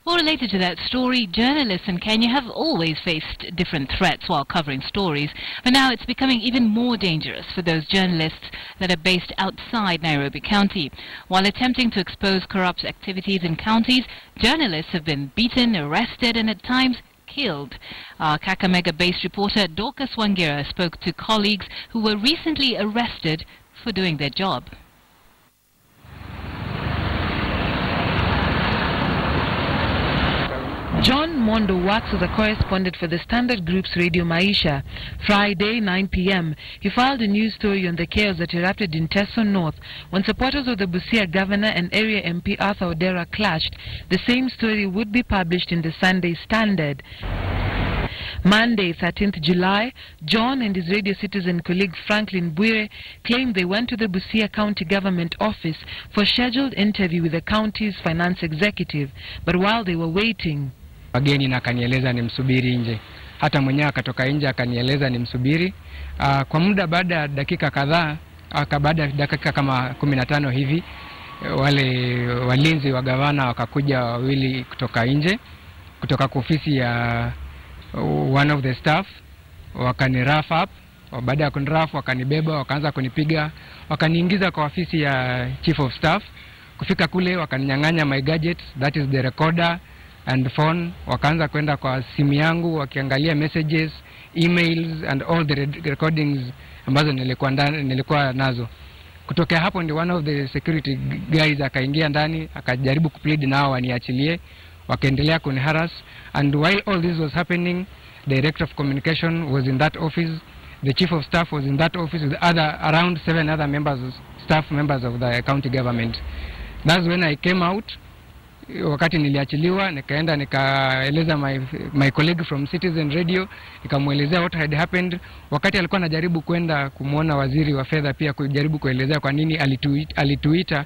Well, related to that story, journalists in Kenya have always faced different threats while covering stories, but now it's becoming even more dangerous for those journalists that are based outside Nairobi County. While attempting to expose corrupt activities in counties, journalists have been beaten, arrested, and at times killed. Our Kakamega-based reporter Dorcas Wangira spoke to colleagues who were recently arrested for doing their job. John Mondo works as a correspondent for the Standard Group's Radio Maisha. Friday, 9 p.m., he filed a news story on the chaos that erupted in Teso North when supporters of the Busia governor and area MP Arthur Odera clashed. The same story would be published in the Sunday Standard. Monday, 13th July, John and his Radio Citizen colleague Franklin Bwire claimed they went to the Busia County Government office for a scheduled interview with the county's finance executive, but while they were waiting, wageni na akanieleza nimsubiri nje. Hata mwenyewe akatoka nje akanieleza nimsubiri. Kwa muda baada ya dakika kadhaa, baada ya dakika kama 15 hivi, wale walinzi wa gavana wakakuja wawili kutoka nje, kutoka kwa ofisi ya one of the staff, wakani rough up. Baada ya kunirafu wakanibeba, wakaanza kunipiga, wakaniingiza kwa ofisi ya chief of staff. Kufika kule wakaninyang'anya my gadgets, that is the recorder and phone. Wakaanza kwenda kwa simu yangu wakiangalia messages, emails and all the recordings ambazo nilikuwa nazo. Kutokea hapo ndio one of the security guys akaingia ndani, akajaribu kuplead nao waniachilie, wakaendelea kuniharass. And while all this was happening, the director of communication was in that office, the chief of staff was in that office with around 7 other staff members of the county government. That's when I came out. Wakati niliachiliwa, nikaenda nikaeleza my colleague from Citizen Radio, nikamuelezea what had happened. Wakati alikuwa anajaribu kwenda kumuona waziri wa fedha, pia kujaribu kuelezea kwa nini alituita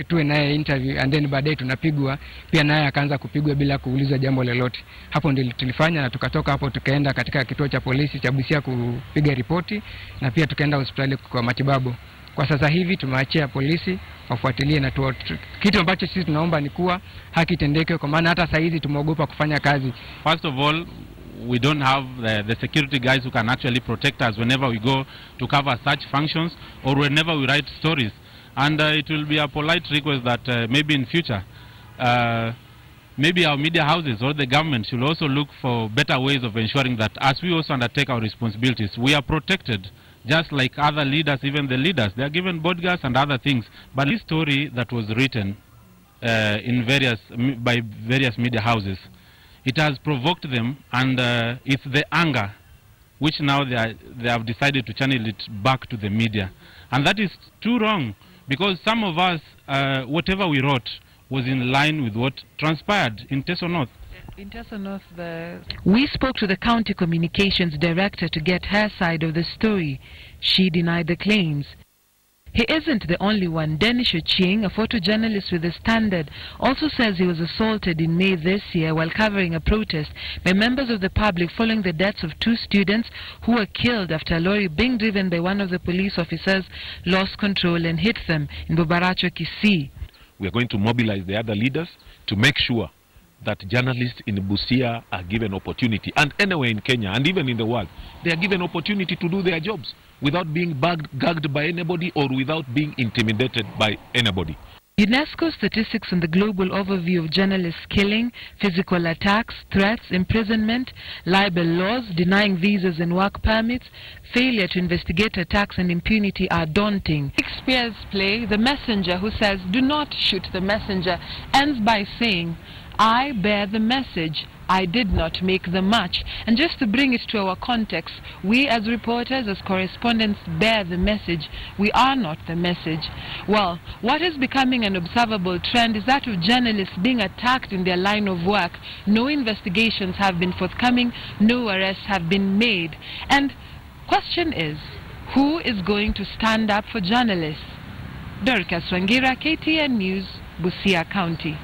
tuwe naye interview, and then baadaye tunapigwa, pia naye akaanza kupigwa bila kuuliza jambo lolote. Hapo ndio tulifanya, na tukatoka hapo tukaenda katika kituo cha polisi cha Busia kupiga ripoti, na pia tukaenda hospitali kwa matibabu. Kwa sasa hivi tumeachia polisi wafuatilie, na kitu ambacho sisi tunaomba ni kuwa haki itendeke, kwa maana hata saa hizi tumeogopa kufanya kazi. First of all, we don't have the security guys who can actually protect us whenever we go to cover such functions or whenever we write stories. And it will be a polite request that maybe in future, maybe our media houses or the government should also look for better ways of ensuring that as we also undertake our responsibilities, we are protected just like other leaders. Even the leaders, they are given bodyguards and other things. But this story that was written by various media houses, it has provoked them, and it's the anger which now they have decided to channel it back to the media. And that is too wrong, because some of us, whatever we wrote was in line with what transpired in Teso North. In Teso North, we spoke to the county communications director to get her side of the story. She denied the claims. He isn't the only one. Dennis Ochieng, a photojournalist with the Standard, also says he was assaulted in May this year while covering a protest by members of the public following the deaths of 2 students who were killed after a lorry being driven by one of the police officers lost control and hit them in Bobaracho, Kisii. We are going to mobilize the other leaders to make sure that journalists in Busia are given opportunity, and anywhere in Kenya and even in the world, they are given opportunity to do their jobs without being gagged by anybody or without being intimidated by anybody. UNESCO statistics on the global overview of journalists killing, physical attacks, threats, imprisonment, libel laws, denying visas and work permits, failure to investigate attacks and impunity are daunting. Shakespeare's play, The Messenger, who says, "Do not shoot the messenger," ends by saying, "I bear the message, I did not make the match." And just to bring it to our context, we as reporters, as correspondents, bear the message. We are not the message. Well, what is becoming an observable trend is that of journalists being attacked in their line of work. No investigations have been forthcoming, no arrests have been made. And question is, who is going to stand up for journalists? Dorcas Wangira, KTN News, Busia County.